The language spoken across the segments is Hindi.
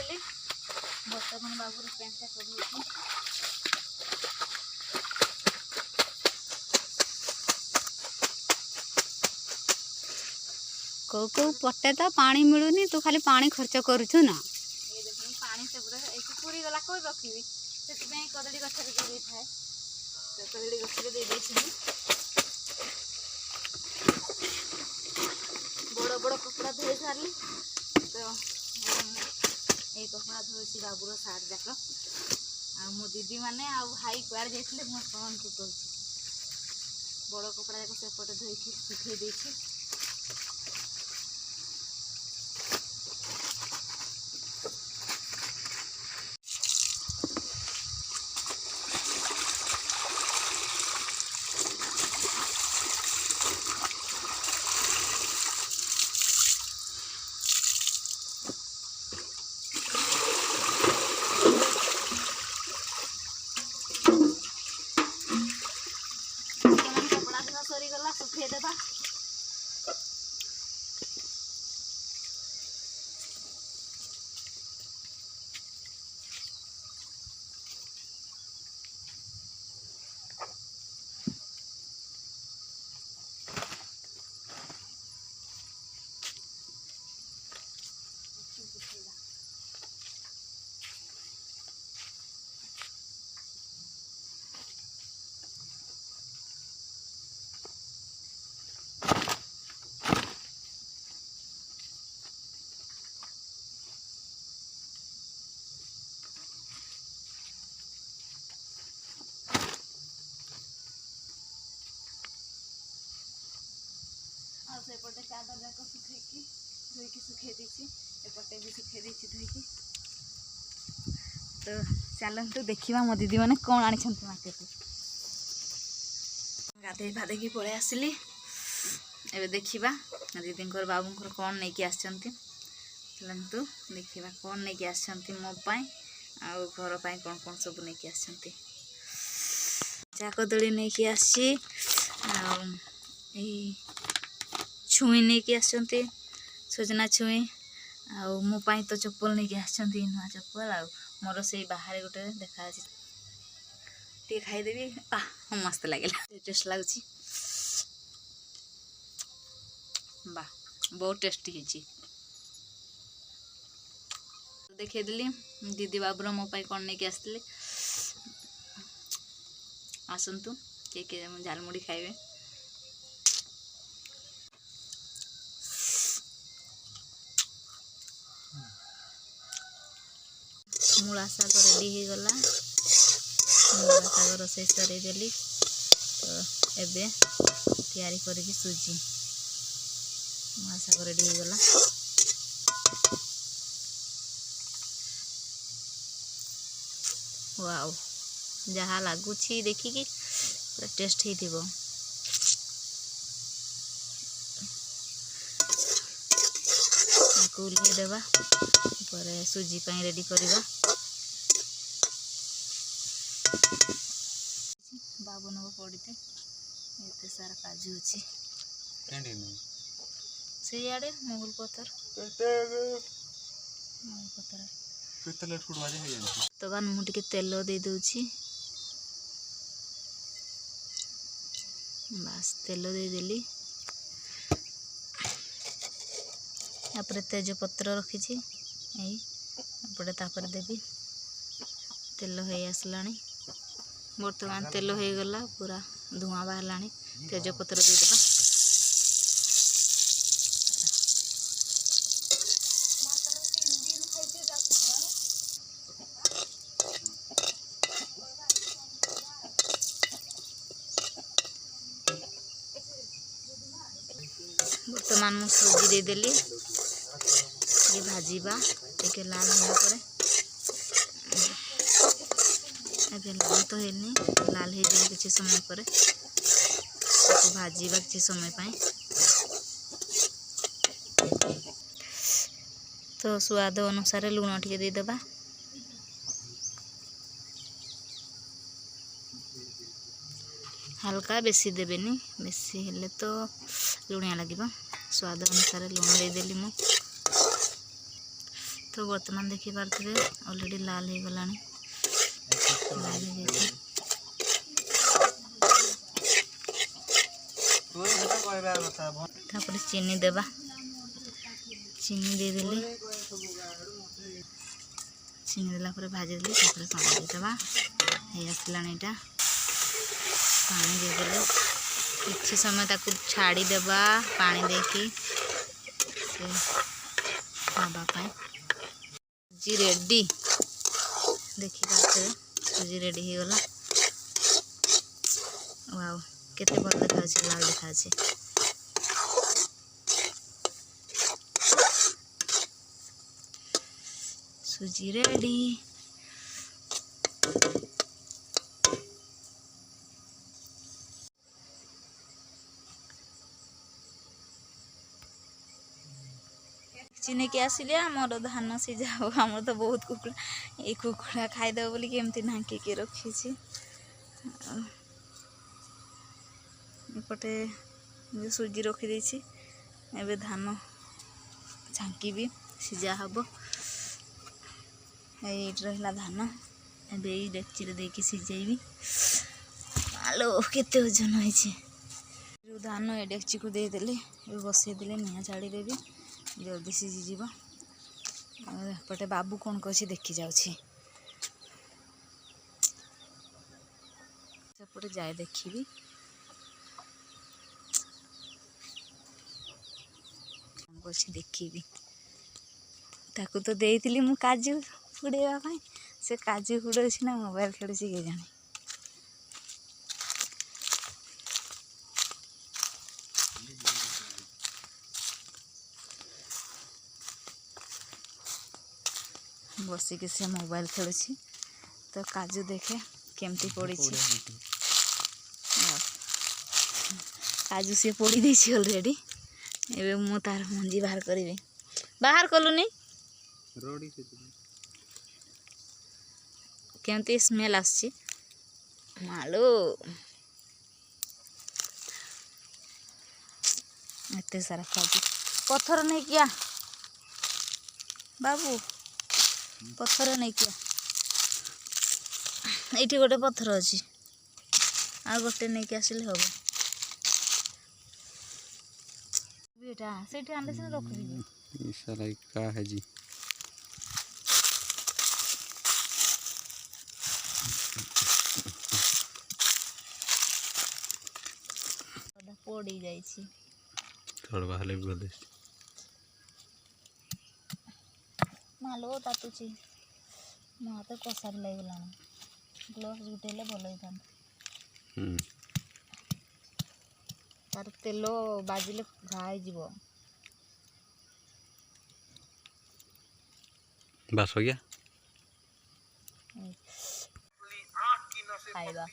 देली बर्तमान बाबूर पेंटा करूँ कौ कौ पटे तो पानी मिलूनी तू खाली पानी खर्च करुचु ना ये देखो पानी से पूरा एक पूरी गला कोई रखी से कदली गछ दे थाए तो कदली गछ दे बड़ बड़ कपड़ा धोई सारी तो ये कपड़ा धोसी बाबूर सार्ट जाक आ मो दीदी मैंने आ भाई कुआर जाते मो कौन को कर बड़ कपड़ा जाक सेपटे धोई सुखे देती सरीगला सुखे देवा सेपटे चादर जाक सुखेकी धोईकी सुखे देसी एपटे भी सुखे देसी धोईकी तो चलतु देखा मो दीदी मैंने कौन आनी मार्केट गाधे फाधे पलि आसली एबे देखा दीदी बाबू कौन नहीं चलतु देखा कौन नहीं आसछंती मो पाई आ घर पाई कौन कौन सब नहीं आसछंती जा कदली नहीं आसी छुई नहीं कि आसछंती सजना छुई आ मो पाई तो चप्पल नहीं कि आसछंती नुआ चप्पल आ मोर से बाहर गोटे देखा टे खाईदेवी मस्त लगे टेस्ट लगुच बा बहुत टेस्टी है देखदेली दीदी बाबूर मो पाई कौन नहीं आसते आसतु किए झालमुड़ी खाइबे मूला शाग रेडी हो गला मूला शाग रोसे सरेदेली तो एबे तैयारी करी सुजी मूला शाग रेडी हो गला वाओ जहाँ लगुच देखिकी पूरा टेस्ट हो ओल्हे देवा पर सुजी पाई रेडी करवा बाबू नब पड़ते एत सारा काजू अच्छी से आड़े मोगल पथर तो मुझे तेल दे दूची बास तेल देदेली तापर तेजपत्र रखी तापर देवी तेल हो आसला बर्तमान तेल हो गला पूरा धुआं बाहरला तेजपत्र देदेबा बर्तमान मु सूजी देदेली ये भाजीबा टे लाल होला लाल तो है लाल हो जाए किसी समय पर भाजीबा किसी समय पाए तो स्वाद अनुसार लुण टे देदेबा हल्का बेसी देवेनी बेसी हेले तो लुणिया लगे स्वाद अनुसार लुण देदेली मु तो बर्तमान देखी पारे ऑलरेडी लाल हो गला लाल हो चीनी देबा चीनी देदेली चीनी देला भाजी देली पानी देदेबा हे आसलानी एटा पानी देदेले किछि समय ताकू छाड़ी देबा पानी देकी से हवा पाए सुजी रेडी देखी पारे सुजी रेडी हो गला वाओ केते भल देखा लाल देखा सुजी रेडी चिने के आसिले आमर धान सीझा हो आमर तो बहुत कुकुड़ा ये कुकुड़ा खाईदेव बोली केमती ढांकी के रखी एपटे सुजी रखी देछि एबे धान झांकी भी सीझा हम ये रहा धान एबे डेक्ची देकी सीझेबी आलो केते ओजन होइछे धान ए डेक्ची को देदेले बसई देले निआ छाड़ी देवी जल्दी सीझी जीव पटे बाबू कौन कह देखी जाऊँगी सेपटे जाए देखी कौन कह देखी ताकू तो देती मु काजू उड़ेवा से काजू उड़े ना मोबाइल खेलुँ के जाने बसिक से मोबाइल खेलुँ तो काजू देखे केमती पड़ी काजू सी पड़ी देछि ऑलरेडी एबे मु तार मंजी बाहर करी बाहर कलुनी केमती स्मेल आसी मालो एते सारा काजू पत्थर नहीं किया बाबू पत्थर नहीं किया ये गोटे पत्थर अच्छी आ गोटे नहीं कि आसिले हम से आने से रखी सारा का है जी पड़ी जाई थोड़ा बाहर भी बोले मालो तातुची मो हाथ कषा भी लग गलानी ग्लोव्स गुटेले भल होता तार तेल बाजिले फ्राए जीव बस हो गया खाइबा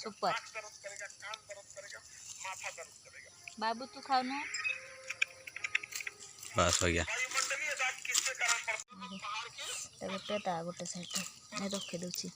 सुपर बाबू तू खाओ ना बस हो गया गोटे गोटे साइड रखी दूची